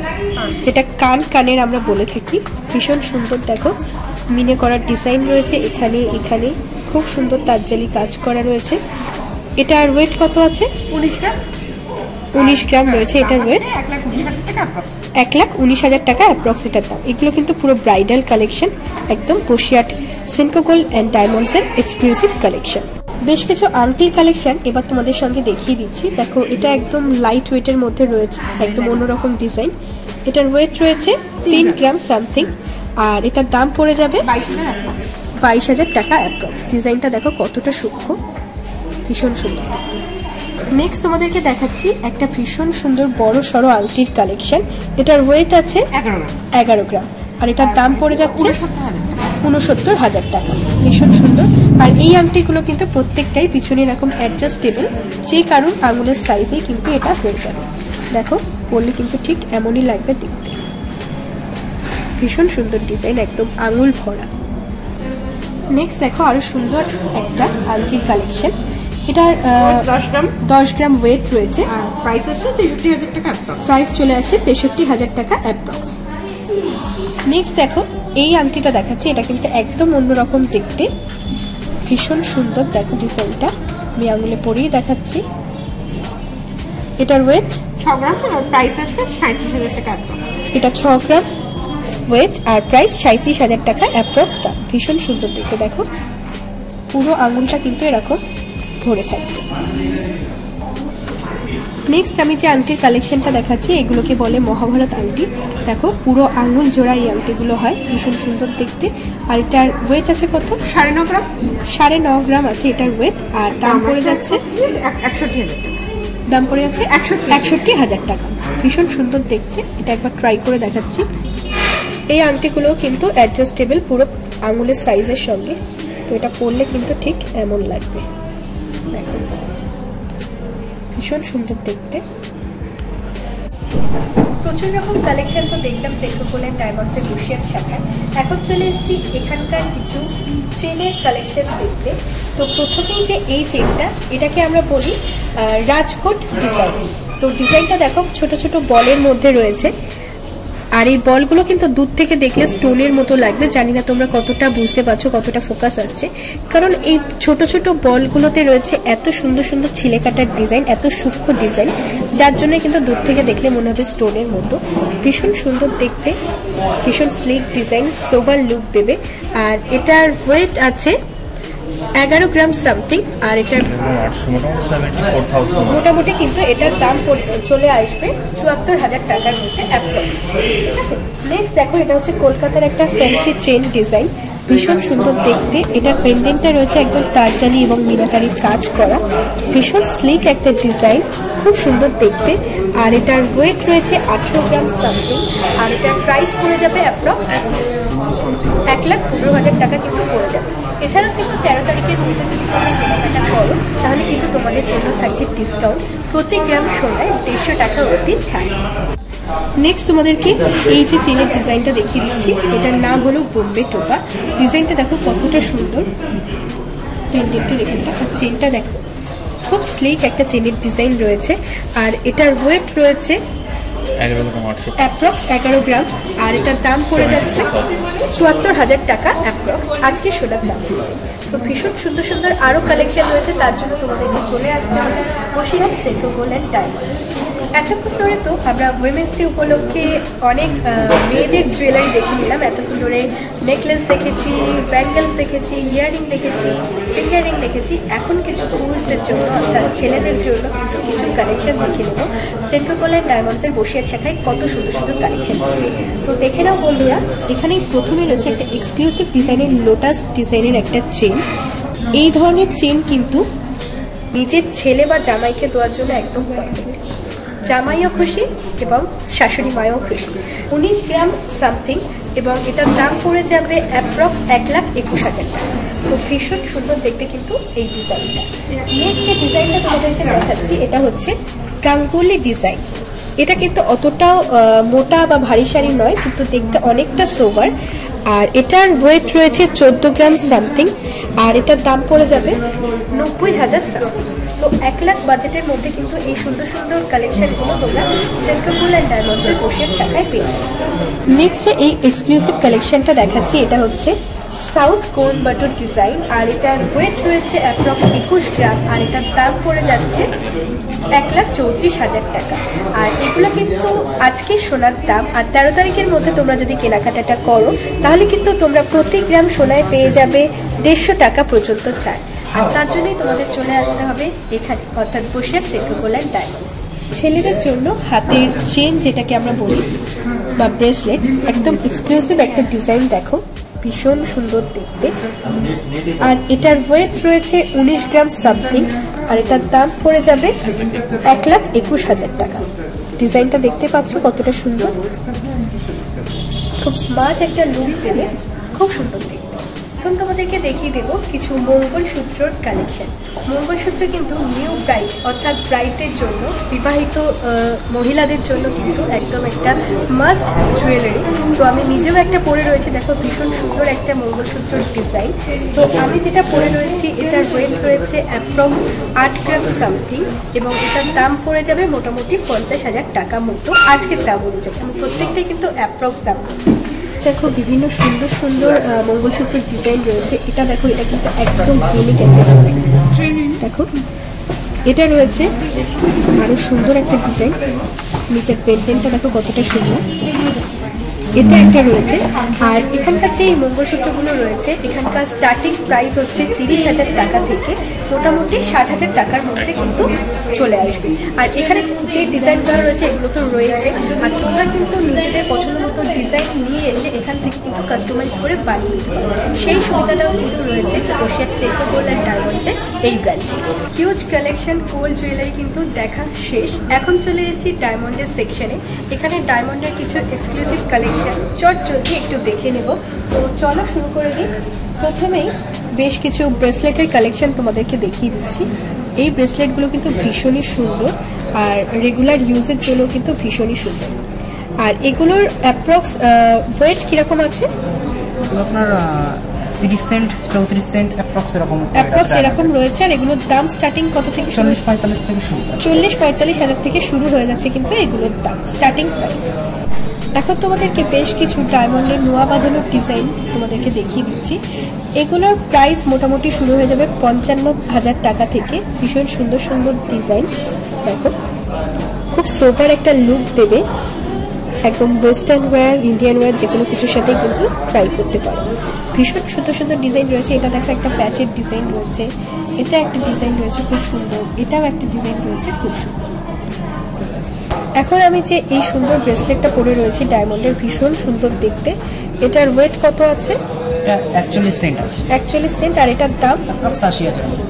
যেটা কানের আমরা বলে থাকি, ভীষণ সুন্দর দেখো, মিনে করার ডিজাইন রয়েছে এখানে এখানে, খুব সুন্দর তার জালি কাজ করা রয়েছে। এটার ওয়েট কত আছে? 19 গ্রাম। 19 গ্রাম রয়েছে এটার ওয়েট, 1,19,000 টাকা অ্যাপ্রক্স এটার দাম। এগুলো কিন্তু পুরো ব্রাইডাল কালেকশন, একদম বসিরহাট সেন্টু গোল্ড অ্যান্ড ডায়মন্ডসের এক্সক্লুসিভ কালেকশন। বেশ কিছু আংটির কালেকশন এবার তোমাদের সঙ্গে দেখিয়ে দিচ্ছি, দেখো এটা একদম লাইট ওয়েটের মধ্যে রয়েছে, একদম অন্যরকম ডিজাইন। এটার ওয়েট রয়েছে 3 গ্রাম সামথিং, আর এটার দাম পড়ে যাবে 22,000 টাকা অ্যাপ্রক্স। ডিজাইনটা দেখো কতটা সূক্ষ্ম, ভীষণ সুন্দর। নেক্সট তোমাদেরকে দেখাচ্ছি একটা ভীষণ সুন্দর বড় সড়ো আংটির কালেকশন। এটার ওয়েট আছে 11 গ্রাম, আর এটার দাম পড়ে যাচ্ছে 69,000 টাকা। ভীষণ সুন্দর। আর এই আংটিগুলো কিন্তু প্রত্যেকটাই পিছনে এরকম অ্যাডজাস্টেবল, যে কারণ আঙুলের সাইজেই কিন্তু এটা হয়ে যাবে। দেখো পরলে কিন্তু ঠিক এমনই লাগবে দেখতে, ভীষণ সুন্দর ডিজাইন, একদম আঙুল ভরা। নেক্সট দেখো আরো সুন্দর একটা আংটির কালেকশন। এটার 10 গ্রাম ওয়েট রয়েছে, আর প্রাইস আসছে 63,000 টাকা। প্রাইস চলে আসছে 63,000 টাকা অ্যাপ্রক্স। নেক্সট দেখো এই আংটিটা দেখাচ্ছি, এটা কিন্তু একদম অন্যরকম দেখতে, ভীষণ সুন্দর দেখো ডিজাইনটা। আমি আঙুলে পরিয়ে দেখাচ্ছি। এটার ওয়েট 6 গ্রাম, আর প্রাইস আসবে 37,000 টাকা। এটা 6 গ্রাম ওয়েট, আর প্রাইস 37,000 টাকা অ্যাপ্রক্স দাম। ভীষণ সুন্দর দেখতে দেখো, পুরো আঙুলটা কিন্তু এরকম ভরে থাকবে। নেক্সট আমি যে আংটির কালেকশনটা দেখাচ্ছি এগুলোকে বলে মহাভারত আংটি। দেখো পুরো আঙুল জোড়া এই আংটিগুলো হয়, ভীষণ সুন্দর দেখতে। আর এটার ওয়েট আছে কত? 9.5 গ্রাম। 9.5 গ্রাম আছে এটার ওয়েট। আর দাম পড়ে যাচ্ছে 61,000 টাকা। দাম পড়ে যাচ্ছে 61,000 টাকা। ভীষণ সুন্দর দেখতে, এটা একবার ট্রাই করে দেখাচ্ছি। এই আংটিগুলো কিন্তু অ্যাডজাস্টেবল পুরো আঙুলের সাইজের সঙ্গে, তো এটা পরলে কিন্তু ঠিক এমন লাগবে। দেখো ভীষণ সুন্দর দেখতে। প্রচুর রকম কালেকশন তো দেখলাম সেন্ট্রোপোলের ডায়মন্ডসের বসিয়ার শাখায়। এখন চলে এসেছি এখানকার কিছু চেনের কালেকশন দেখতে। তো প্রথমেই যে এই চেনটা, এটাকে আমরা বলি রাজকোট ডিজাইন। তো ডিজাইনটা দেখো ছোট ছোট বলের মধ্যে রয়েছে, আর এই বলগুলো কিন্তু দূর থেকে দেখলে স্টোনের মতো লাগবে। জানি না তোমরা কতটা বুঝতে পারছো, কতটা ফোকাস আসছে, কারণ এই ছোট ছোট বলগুলোতে রয়েছে এত সুন্দর সুন্দর ছিলে কাটার ডিজাইন, এত সূক্ষ্ম ডিজাইন, যার জন্য কিন্তু দূর থেকে দেখলে মনে হবে স্টোনের মতো। ভীষণ সুন্দর দেখতে, ভীষণ স্লিক ডিজাইন, সোভার লুক দেবে। আর এটার ওয়েট আছে 11 গ্রাম সামথিং। আর এটার মোটামুটি কিন্তু এটার দাম চলে আসবে 74,000 টাকার মধ্যে অ্যাপ্রক্স। ঠিক আছে, নেক্সট দেখো এটা হচ্ছে কলকাতার একটা ফ্যান্সি চেন ডিজাইন, ভীষণ সুন্দর দেখতে। এটার পেন্ডেন্টটা রয়েছে একদম তারজানি এবং মিনাকারির কাজ করা, ভীষণ স্লিক একটা ডিজাইন, খুব সুন্দর দেখতে। আর এটার ওয়েট রয়েছে 18 গ্রাম সামথিং। আর এটার প্রাইস পড়ে যাবে অ্যাপ্রক্স 1,15,000 টাকা কিন্তু পড়ে যাবে। এছাড়াও কিন্তু 13 তারিখের মধ্যে যদি তোমরা কেনাকাটা করো তাহলে কিন্তু তোমাদের জন্য থাকছে ডিসকাউন্ট, প্রতি গ্রাম সোনায় 150 টাকা অবধি ছাড়। নেক্সট তোমাদেরকে এই যে চেনের ডিজাইনটা দেখিয়ে দিচ্ছি, এটার নাম হলো বোম্বে টোপা। ডিজাইনটা দেখো কতটা সুন্দর, পেন্ডেন্টের এখানটা। আর চেনটা দেখো খুব স্লিক একটা চেনের ডিজাইন রয়েছে। আর এটার ওয়েট রয়েছে অ্যাপ্রক্স 11 গ্রাম। আর এটার দাম পড়ে যাচ্ছে 74,000 টাকা অ্যাপ্রক্স, আজকে সোনার দাম হচ্ছে। তো ভীষণ সুন্দর সুন্দর আরও কালেকশন রয়েছে, তার জন্য তোমাদেরকে চলে আসতে হবে বসিরহাট সেন্ট্রোপোল অ্যান্ড ডায়মন্ডস। এতক্ষণ ধরে তো আমরা উইমেন্স ডে উপলক্ষে অনেক মেয়েদের জুয়েলারি দেখে নিলাম। এতক্ষণ ধরে নেকলেস দেখেছি, ব্যাঙ্গেলস দেখেছি, ইয়াররিং দেখেছি, ফিঙ্গারিং দেখেছি। এখন কিছু পুরুষদের জন্য অর্থাৎ ছেলেদের জন্য কিন্তু কিছু কালেকশন দেখে নেব সেন্ট্রোপোল অ্যান্ড ডায়মন্ডসের বসিরহাট শাখায় কত সুন্দর সুন্দর কালেকশন রয়েছে। তো দেখে নাও বন্ধুরা, এখানেই প্রথমে রয়েছে একটা এক্সক্লুসিভ ডিজাইনের লোটাস ডিজাইনের একটা চেন। এই ধরনের চেন কিন্তু নিজের ছেলে বা জামাইকে দেওয়ার জন্য একদম পারফেক্ট। জামাইও খুশি এবং শাশুড়ি মায়ও খুশি। 19 গ্রাম সামথিং এবং এটার দাম পড়ে যাবে অ্যাপ্রক্স 1,21,000 টাকা। তো ভীষণ সুন্দর দেখতে কিন্তু এই ডিজাইনটা। নেক্সট যে ডিজাইনটা তোমাদেরকে দেখাচ্ছি এটা হচ্ছে গাঙ্গুলি ডিজাইন। এটা কিন্তু অতটাও মোটা বা ভারী শাড়ি নয়, কিন্তু দেখতে অনেকটা সোভার। আর এটার ওয়েট রয়েছে 14 গ্রাম সামথিং। আর এটার দাম পড়ে যাবে 90,000 সামথিং। তো 1 লাখ বাজেটের মধ্যে কিন্তু এই সুন্দর সুন্দর কালেকশনগুলো তোমরা সেন্ট্রোপোল অ্যান্ড ডায়মন্ডসের বসিরহাট শাখায় পেয়ে যাবে। নেক্সট এই এক্সক্লুসিভ কালেকশনটা দেখাচ্ছি, এটা হচ্ছে সাউথ কোন বাটর ডিজাইন। আর এটার ওয়েট রয়েছে অ্যাপ্রক্স 21 গ্রাম। আর এটার দাম পড়ে যাচ্ছে 1,34,000 টাকা। আর এগুলো কিন্তু আজকের সোনার দাম। আর 13 তারিখের মধ্যে তোমরা যদি কেনাকাটাটা করো তাহলে কিন্তু তোমরা প্রতি গ্রাম সোনায় পেয়ে যাবে 150 টাকা পর্যন্ত ছাড়। আর তার জন্যই তোমাদের চলে আসতে হবে এখানে, অর্থাৎ বসিরহাট সেন্ট্রোপোল অ্যান্ড ডায়মন্ডস। ছেলেদের জন্য হাতের চেন যেটাকে আমরা বলি বা ব্রেসলেট, একদম এক্সক্লুসিভ একটা ডিজাইন দেখো, ভীষণ সুন্দর দেখতে। আর এটার ওয়েট রয়েছে 19 গ্রাম সামথিং। আর এটার দাম পড়ে যাবে 1,21,000 টাকা। ডিজাইনটা দেখতে পাচ্ছ কতটা সুন্দর, খুব স্মার্ট একটা লুক দেবে, খুব সুন্দর দেখতে। এখন তোমাদেরকে দেখিয়ে দেবো কিছু মঙ্গলসূত্রর কালেকশন। মঙ্গলসূত্র কিন্তু নিউ ব্রাইড অর্থাৎ ব্রাইডের জন্য, বিবাহিত মহিলাদের জন্য কিন্তু একদম একটা মাস্ট জুয়েলারি। তো আমি নিজেও একটা পরে রয়েছি, দেখো ভীষণ সুন্দর একটা মঙ্গলসূত্রর ডিজাইন। তো আমি যেটা পরে রয়েছি এটার ওয়েট রয়েছে অ্যাপ্রক্স 8 গ্রাম সামথিং এবং এটার দাম পড়ে যাবে মোটামুটি 50,000 টাকা মতো আজকের দাম অনুযায়ী। আমি প্রত্যেকটাই কিন্তু অ্যাপ্রক্স দাম। দেখো বিভিন্ন সুন্দর সুন্দর মঙ্গলসূত্রের ডিজাইন রয়েছে। এটা দেখো, এটা কিন্তু একদম ইউনিক একটা ডিজাইন। দেখো এটা রয়েছে আরো সুন্দর একটা ডিজাইন। নিচের পেন্ডেন্টটা দেখো কতটা সুন্দর, এটা একটা রয়েছে। আর এখানকার যে এই মঙ্গলসূত্রগুলো রয়েছে এখানকার স্টার্টিং প্রাইস হচ্ছে 30,000 টাকা থেকে মোটামুটি 60,000 টাকার মধ্যে কিন্তু চলে আসবে। আর এখানে যে ডিজাইনগুলো রয়েছে এগুলো তো রয়েছে, আর তোমরা কিন্তু নিজেদের পছন্দ মতো ডিজাইন নিয়ে এসে এখান থেকে কিন্তু কাস্টমাইজ করে বানিয়ে নিতে পারো। সেই সুবিধাটাও কিন্তু রয়েছে বসিরহাট সেন্কো গোল্ড অ্যান্ড ডায়মন্ডসের এই ব্রাঞ্চে। হিউজ কালেকশন গোল্ড জুয়েলারি কিন্তু দেখা শেষ। এখন চলে এসেছি ডায়মন্ডের সেকশনে। এখানে ডায়মন্ডের কিছু এক্সক্লুসিভ কালেকশন যদি একটু দেখে নেব। তো চলো শুরু করে দিই। প্রথমেই বেশ কিছু ব্রেসলেটের কালেকশন তোমাদেরকে দেখিয়ে দিচ্ছি। এই ব্রেসলেটগুলো কিন্তু ভীষণই সুন্দর আর রেগুলার ইউজের জন্য কিন্তু ভীষণই সুন্দর। আর এগুলোর অ্যাপ্রক্স ওয়েট কীরকম আছে? আপনার 30 সেন্ট 34 সেন্ট অ্যাপ্রক্স এরকম রয়েছে। আর এগুলোর দাম স্টার্টিং কত থেকে? 40-45 থেকে শুরু। 40-45 হাজার থেকে শুরু হয়ে যাচ্ছে কিন্তু এগুলোর দাম স্টার্টিং প্রাইস। এখন তোমাদেরকে বেশ কিছু ডায়মন্ডের নোয়া বাঁধানোর ডিজাইন তোমাদেরকে দেখিয়ে দিচ্ছি। এগুলোর প্রাইস মোটামুটি শুরু হয়ে যাবে 55,000 টাকা থেকে। ভীষণ সুন্দর সুন্দর ডিজাইন, দেখো খুব সোভার একটা লুক দেবে। একদম ওয়েস্টার্ন ওয়্যার, ইন্ডিয়ান ওয়্যার যে কোনো কিছুর সাথেই কিন্তু ট্রাই করতে পারো। ভীষণ সুন্দর সুন্দর ডিজাইন রয়েছে। এটা দেখো একটা প্যাচের ডিজাইন রয়েছে, এটা একটা ডিজাইন রয়েছে খুব সুন্দর, এটাও একটা ডিজাইন রয়েছে খুব সুন্দর। এখন আমি যে এই সুন্দর ব্রেসলেটটা পরে রয়েছি ডায়মন্ডের, ভীষণ সুন্দর দেখতে। এটার ওয়েট কত আছে? 41 সেন্ট আছে। 41 সেন্ট। আর এটার দাম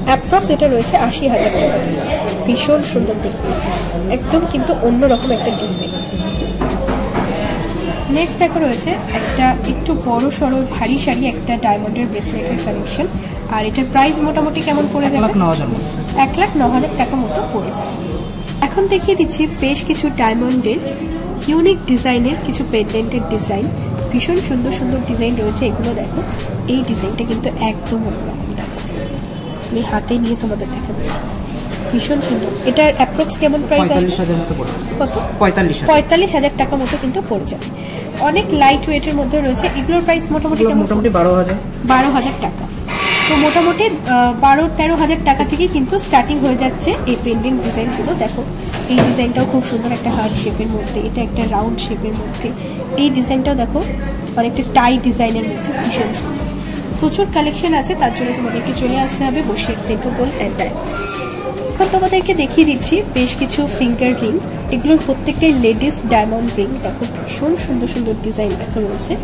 অ্যাপ্রক্স এটা রয়েছে 80,000 টাকা। ভীষণ সুন্দর দেখতে, একদম কিন্তু অন্যরকম একটা ডিজাইন। নেক্সট দেখো রয়েছে একটা একটু বড় সড়ো ভারী সারি একটা ডায়মন্ডের ব্রেসলেটের কালেকশন। আর এটার প্রাইস মোটামুটি কেমন পড়ে যাবে? 1,09,000 টাকা মতো পড়ে যাবে। এখন দেখিয়ে দিচ্ছি বেশ কিছু ডায়মন্ডের ইউনিক ডিজাইনের কিছু পেন্ডেন্টের ডিজাইন। ভীষণ সুন্দর সুন্দর ডিজাইন রয়েছে এগুলো। দেখো এই ডিজাইনটা কিন্তু একদম অন্যরকম। দেখো আমি হাতে নিয়ে তোমাদের দেখাচ্ছি, ভীষণ সুন্দর। এটার অ্যাপ্রক্স কেমন প্রাইস? 45,000 মতো পড়ে। কত? 45,000 টাকা মতো কিন্তু পড়ে যাবে। অনেক লাইট ওয়েটের মধ্যে রয়েছে। এগুলোর প্রাইস মোটামুটি 12,000 টাকা। তো মোটামুটি 12-13,000 টাকা থেকে কিন্তু স্টার্টিং হয়ে যাচ্ছে এই পেন্ডেন্ট ডিজাইনগুলো। দেখো এই ডিজাইনটাও খুব সুন্দর, একটা হার্ট শেপের মধ্যে, এটা একটা রাউন্ড শেপের মধ্যে। এই ডিজাইনটাও দেখো অনেকটা টাই ডিজাইনের মধ্যে, ভীষণ সুন্দর। প্রচুর কালেকশন আছে, তার জন্য তোমাদেরকে চলে আসতে হবে Basirhat Senco gold and diamonds. এখন তোমাদেরকে দেখিয়ে দিচ্ছি বেশ কিছু ফিঙ্গার রিং। এগুলোর প্রত্যেকটাই লেডিস ডায়মন্ড রিং। দেখো ভীষণ সুন্দর সুন্দর ডিজাইন দেখো রয়েছে।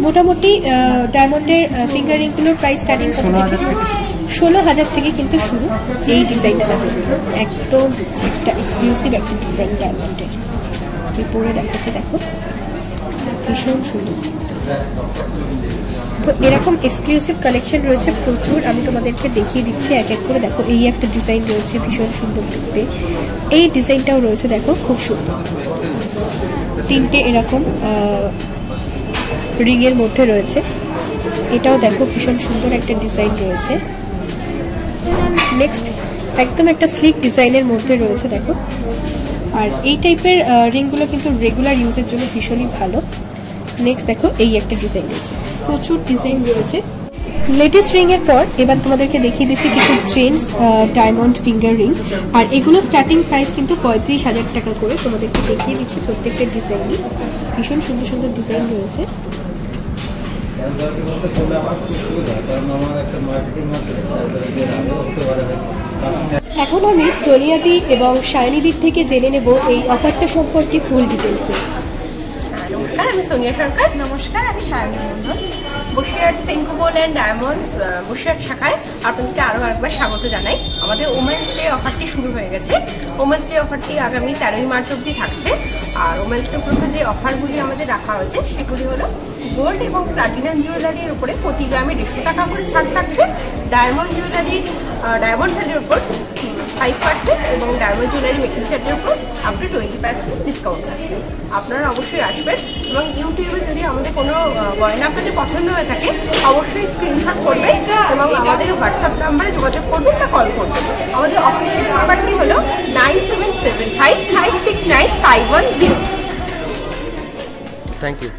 মোটামুটি ডায়মন্ডের ফিঙ্গার রিংগুলোর প্রাইস স্টার্টিং 16,000 থেকে কিন্তু শুরু। এই ডিজাইনটা দেখো একদম একটা এক্সক্লুসিভ একটা ডিজাইন ডায়মন্ডের, পরে দেখাচ্ছে। দেখো ভীষণ সুন্দর। তো এরকম এক্সক্লুসিভ কালেকশন রয়েছে প্রচুর। আমি তোমাদেরকে দেখিয়ে দিচ্ছি এক এক করে। দেখো এই একটা ডিজাইন রয়েছে ভীষণ সুন্দর দেখতে। এই ডিজাইনটাও রয়েছে দেখো খুব সুন্দর। তিনটে এরকম রিংয়ের মধ্যে রয়েছে। এটাও দেখো ভীষণ সুন্দর একটা ডিজাইন রয়েছে। নেক্সট একদম একটা স্লিক ডিজাইনের মধ্যে রয়েছে দেখো। আর এই টাইপের রিংগুলো কিন্তু রেগুলার ইউজের জন্য ভীষণই ভালো। নেক্সট দেখো এই একটা ডিজাইন রয়েছে, প্রচুর ডিজাইন রয়েছে। লেটেস্ট রিংয়ের পর এবার তোমাদেরকে দেখিয়ে দিচ্ছি কিছু জেন্টস ডায়মন্ড ফিঙ্গার রিং। আর এগুলো স্টার্টিং প্রাইস কিন্তু 35,000 টাকা করে। তোমাদেরকে দেখিয়ে দিচ্ছি প্রত্যেকটা ডিজাইনই, ভীষণ সুন্দর সুন্দর ডিজাইন রয়েছে। এখন আমি সোনিয়াদি এবং শাইনিদির থেকে জেনে নেব এই অফারটা সম্পর্কে ফুল ডিটেলসে। নমস্কার, আমি সোনিয়া সরকার। নমস্কার, আমি Shayani Mondal. Basirhat Senco gold and diamonds Basirhat শাখায় আপনাদেরকে আরও একবার স্বাগত জানাই। আমাদের ওমেন্স ডে অফারটি শুরু হয়ে গেছে। ওমেন্স ডে অফারটি আগামী 13ই মার্চ অবধি থাকছে। আর ওমেন্স ডে উপলক্ষে যে অফারগুলি আমাদের রাখা হয়েছে সেগুলি হলো গোল্ড এবং প্লাটিনাম জুয়েলারির উপরে প্রতি গ্রামে 150 টাকা করে ছাড় থাকছে। ডায়মন্ড জুয়েলারির ডায়মন্ড ভ্যালির উপর 5% এবং ডায়মন্ড জুয়েলারি মেকিং চার্জের উপর আপ টু 20% ডিসকাউন্ট থাকছে। আপনারা অবশ্যই আসবেন এবং ইউটিউবে যদি আমাদের কোনো গয়না আপনাদের পছন্দ হয়ে থাকে অবশ্যই স্ক্রিনশট করবেন এবং আমাদের হোয়াটসঅ্যাপ নাম্বারে যোগাযোগ করবেন বা কল করবেন। আমাদের অফিসিয়াল নাম্বারটি হলো 9775569510। Thank you.